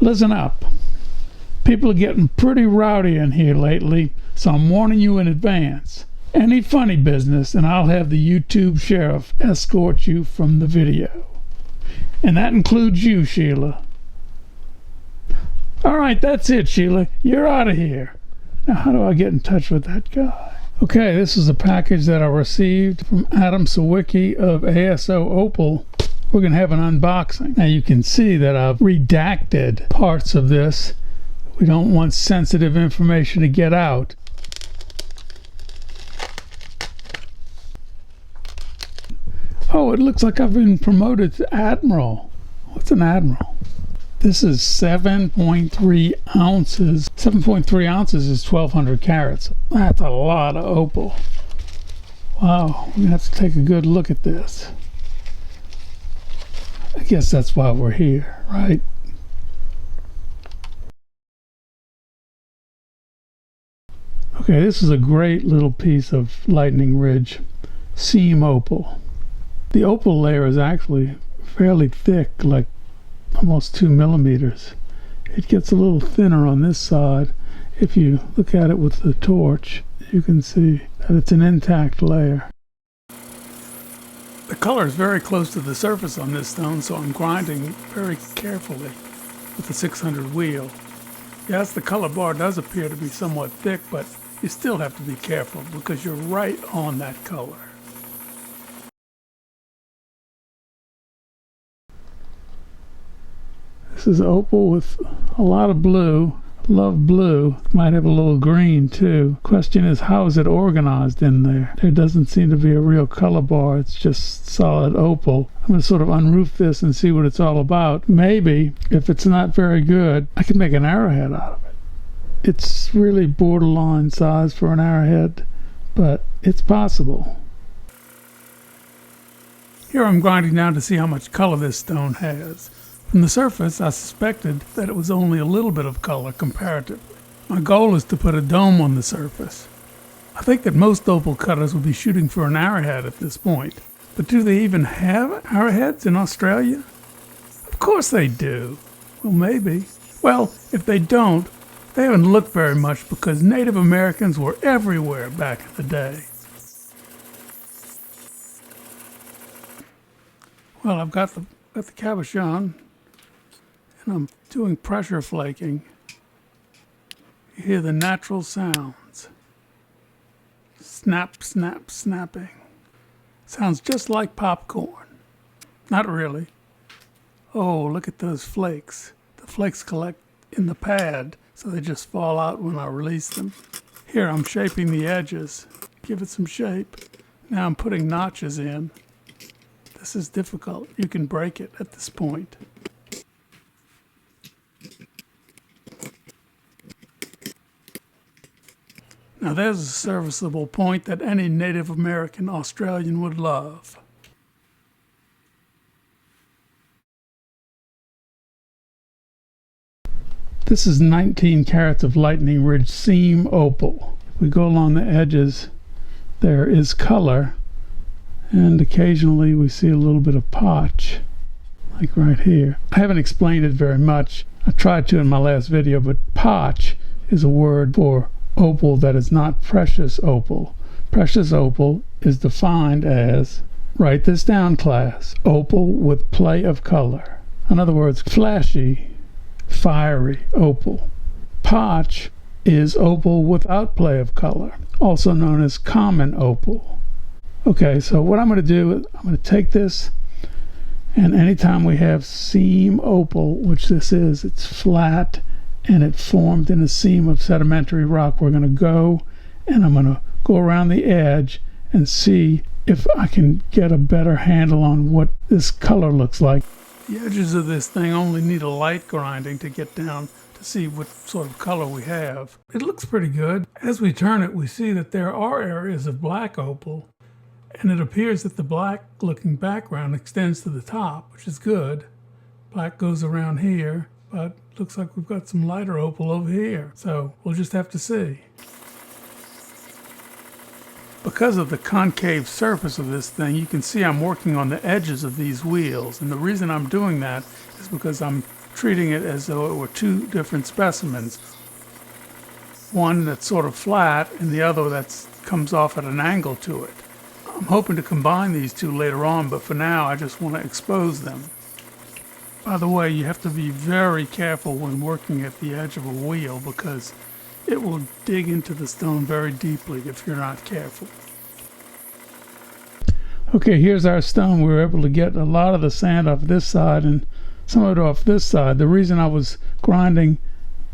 Listen up. People are getting pretty rowdy in here lately, so I'm warning you in advance. Any funny business and I'll have the YouTube sheriff escort you from the video. And that includes you, Sheila. Alright, that's it, Sheila. You're out of here. Now, how do I get in touch with that guy? Okay, this is a package that I received from Adam Sawicki of ASO Opal. We're going to have an unboxing. Now, you can see that I've redacted parts of this. We don't want sensitive information to get out. Oh, it looks like I've been promoted to Admiral. What's an Admiral? This is 7.3 ounces. 7.3 ounces is 1,200 carats. That's a lot of opal. Wow, we're going to have to take a good look at this. I guess that's why we're here, right? Okay, this is a great little piece of Lightning Ridge seam opal. The opal layer is actually fairly thick, like almost 2 millimeters. It gets a little thinner on this side. If you look at it with the torch, you can see that it's an intact layer. The color is very close to the surface on this stone, so I'm grinding very carefully with the 600 wheel. Yes, the color bar does appear to be somewhat thick, but you still have to be careful because you're right on that color. This is opal with a lot of blue. Love blue. Might have a little green too. Question is, how is it organized in there? There doesn't seem to be a real color bar. It's just solid opal. I'm going to sort of unroof this and see what it's all about. Maybe, if it's not very good, I can make an arrowhead out of it. It's really borderline size for an arrowhead, but it's possible. Here I'm grinding down to see how much color this stone has. From the surface, I suspected that it was only a little bit of color comparatively. My goal is to put a dome on the surface. I think that most opal cutters would be shooting for an arrowhead at this point. But do they even have arrowheads in Australia? Of course they do. Well, maybe. Well, if they don't, they haven't looked very much because Native Americans were everywhere back in the day. Well, I've got the cabochon. And I'm doing pressure flaking. You hear the natural sounds. Snap, snap, snapping. Sounds just like popcorn. Not really. Oh, look at those flakes. The flakes collect in the pad, so they just fall out when I release them. Here, I'm shaping the edges. Give it some shape. Now I'm putting notches in. This is difficult. You can break it at this point. Now there's a serviceable point that any Native American Australian would love. This is 19 carats of Lightning Ridge seam opal. If we go along the edges, there is color, and occasionally we see a little bit of potch, like right here. I haven't explained it very much. I tried to in my last video, but potch is a word for opal that is not precious opal. Precious opal is defined as, write this down class, opal with play of color. In other words, flashy, fiery opal. Potch is opal without play of color, also known as common opal. Okay, so what I'm going to do, I'm going to take this, and anytime we have seam opal, which this is, it's flat, and it formed in a seam of sedimentary rock. We're going to go, and I'm going to go around the edge and see if I can get a better handle on what this color looks like. The edges of this thing only need a light grinding to get down to see what sort of color we have. It looks pretty good. As we turn it, we see that there are areas of black opal, and it appears that the black looking background extends to the top, which is good. Black goes around here, but looks like we've got some lighter opal over here, so we'll just have to see. Because of the concave surface of this thing, you can see I'm working on the edges of these wheels, and the reason I'm doing that is because I'm treating it as though it were two different specimens. One that's sort of flat and the other that comes off at an angle to it. I'm hoping to combine these two later on, but for now I just want to expose them. By the way, you have to be very careful when working at the edge of a wheel because it will dig into the stone very deeply if you're not careful. Okay, here's our stone. We were able to get a lot of the sand off this side and some of it off this side. The reason I was grinding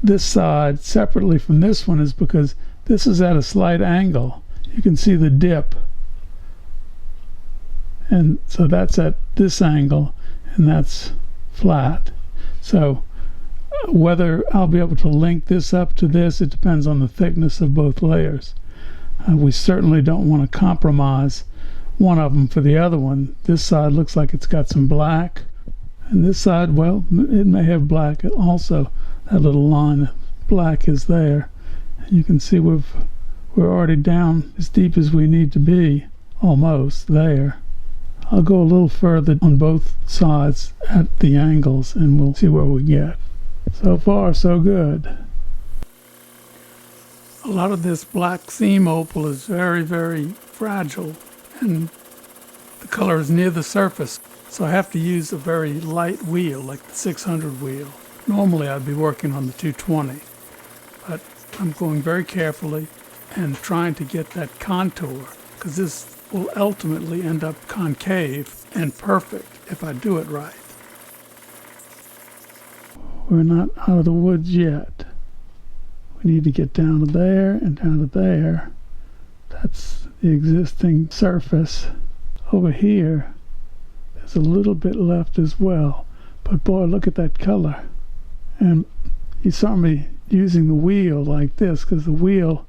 this side separately from this one is because this is at a slight angle. You can see the dip. And so that's at this angle and that's flat. So whether I'll be able to link this up to this, it depends on the thickness of both layers. We certainly don't want to compromise one of them for the other one. This side looks like it's got some black, and this side, well, it may have black also. That little line of black is there, and you can see we're already down as deep as we need to be, almost there. I'll go a little further on both sides at the angles and we'll see where we get. So far so good. A lot of this black seam opal is very, very fragile and the color is near the surface, so I have to use a very light wheel like the 600 wheel. Normally I'd be working on the 220, but I'm going very carefully and trying to get that contour because this will ultimately end up concave and perfect if I do it right. We're not out of the woods yet. We need to get down to there and down to there. That's the existing surface. Over here, there's a little bit left as well. But boy, look at that color. And you saw me using the wheel like this because the wheel,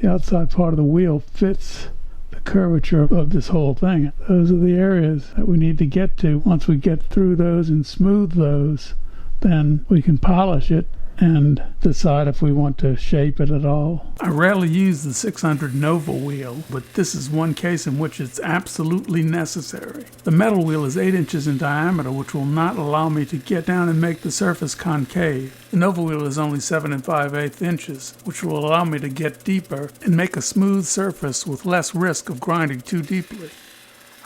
the outside part of the wheel fits the curvature of this whole thing. Those are the areas that we need to get to. Once we get through those and smooth those, then we can polish it and decide if we want to shape it at all. I rarely use the 600 Nova wheel, but this is one case in which it's absolutely necessary. The metal wheel is 8 inches in diameter, which will not allow me to get down and make the surface concave. The Nova wheel is only 7 5/8 inches, which will allow me to get deeper and make a smooth surface with less risk of grinding too deeply.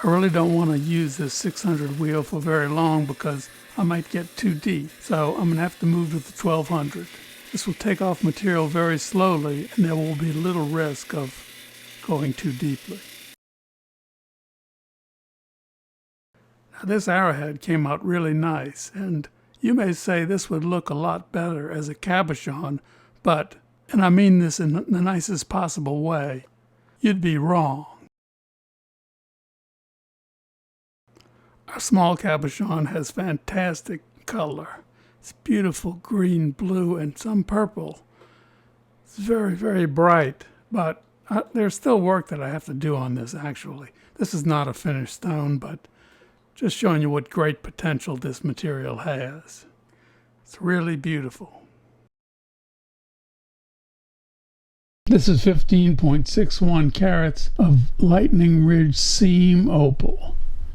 I really don't want to use this 600 wheel for very long because I might get too deep, so I'm going to have to move to the 1200. This will take off material very slowly and there will be little risk of going too deeply. Now this arrowhead came out really nice, and you may say this would look a lot better as a cabochon, but, and I mean this in the nicest possible way, you'd be wrong. Our small cabochon has fantastic color. It's beautiful green, blue, and some purple. It's very, very bright, but there's still work that I have to do on this actually. This is not a finished stone, but just showing you what great potential this material has. It's really beautiful. This is 15.61 carats of Lightning Ridge seam opal.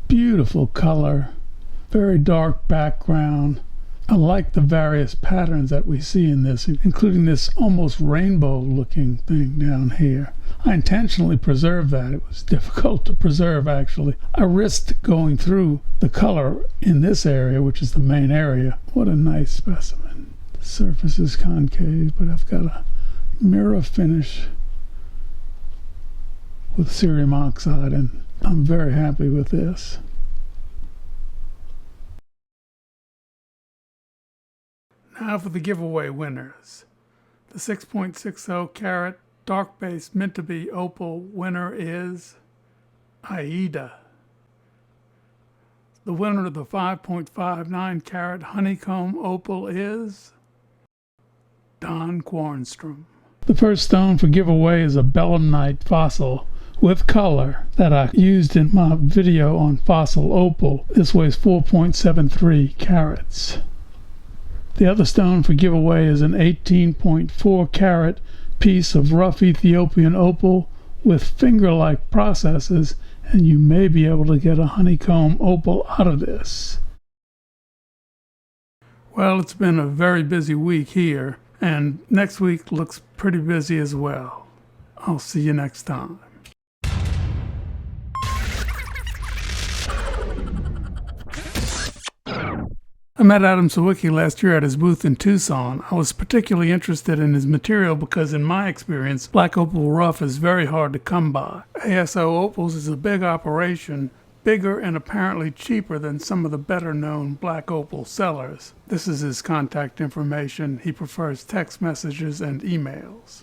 Beautiful color, very dark background. I like the various patterns that we see in this, including this almost rainbow looking thing down here. I intentionally preserved that. It was difficult to preserve actually. I risked going through the color in this area, which is the main area. What a nice specimen. The surface is concave, but I've got a mirror finish with cerium oxide, and I'm very happy with this. Now for the giveaway winners. The 6.60 carat dark base meant-to-be opal winner is Aida. The winner of the 5.59 carat honeycomb opal is Don Quarnstrom. The first stone for giveaway is a belemnite fossil with color that I used in my video on fossil opal. This weighs 4.73 carats. The other stone for giveaway is an 18.4 carat piece of rough Ethiopian opal with finger-like processes, and you may be able to get a honeycomb opal out of this. Well, it's been a very busy week here, and next week looks pretty busy as well. I'll see you next time. I met Adam Sawicki last year at his booth in Tucson. I was particularly interested in his material because in my experience, black opal rough is very hard to come by. ASO Opals is a big operation, bigger and apparently cheaper than some of the better known black opal sellers. This is his contact information. He prefers text messages and emails.